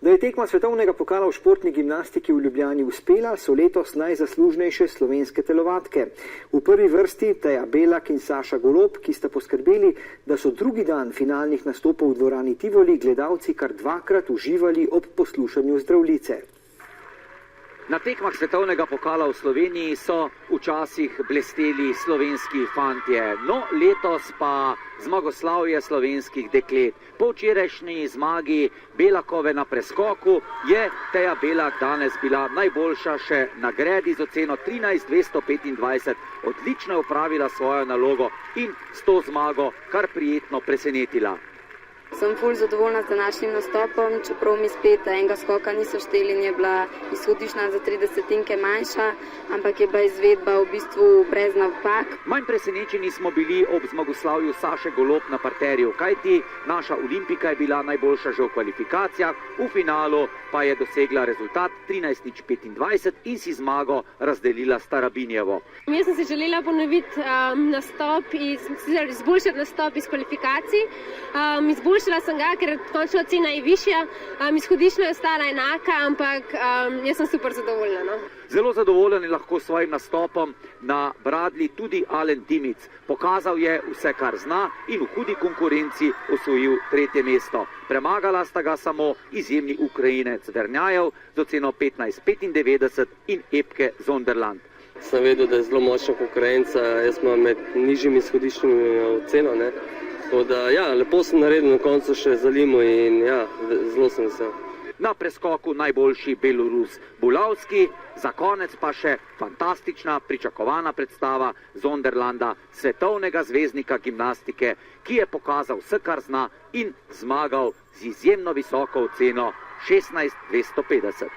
Da je tekma svetovnega pokala v športni gimnastiki v Ljubljani uspela, so letos najzaslužnejše slovenske telovadke. V prvi vrsti Teja Belak in Saša Golob, ki sta poskrbeli, da so drugi dan finalnih nastopov v dvorani Tivoli gledalci kar dvakrat uživali ob poslušanju Zdravljice. Na tekmah svetovnega pokala v Sloveniji so včasih blesteli slovenski fantje, no letos pa zmagoslavje slovenskih deklet. Po včerajšnji zmagi Belakove na preskoku je Teja Belak danes bila najboljša še na gredi z oceno 13.225. Odlično je opravila svojo nalogo in s to zmago kar prijetno presenetila. Sem ful zadovoljna z današnjim nastopom, čeprav mi spet enega skoka niso šteli in je bila izhodiščna za 30 manjša, ampak je bila izvedba v bistvu brez napak. Manj presenečeni smo bili ob zmagoslavju Saše Golob na parterju, kajti naša olimpika je bila najboljša že v kvalifikacijah, v finalu pa je dosegla rezultat 13.25 in si zmago razdelila s Tarabinjevo. Jaz sem si želela ponoviti izboljšati nastop iz kvalifikacij. Izboljšala sem ga, ker končna ocena je višja, izhodiščna je ostala enaka, ampak jaz sem super zadovoljna. No? Zelo zadovoljen je lahko s svojim nastopom na bradlji tudi Alen Dimic. Pokazal je vse, kar zna in v hudi konkurenci osvojil 3. mesto. Premagala sta ga samo izjemni Ukrajinec Vernjajev z oceno 15.95 in Epke Zonderland. Sem vedel, da je zelo močna konkurenca, jaz imam med nižjimi izhodiščnimi oceno, ne? Tako da, ja, lepo sem naredil na koncu še za limo in ja, zelo sem vesel. Na preskoku najboljši Belorus Bulavski, za konec pa še fantastična pričakovana predstava Zonderlanda, svetovnega zvezdnika gimnastike, ki je pokazal vse, kar zna in zmagal z izjemno visoko oceno 16.250.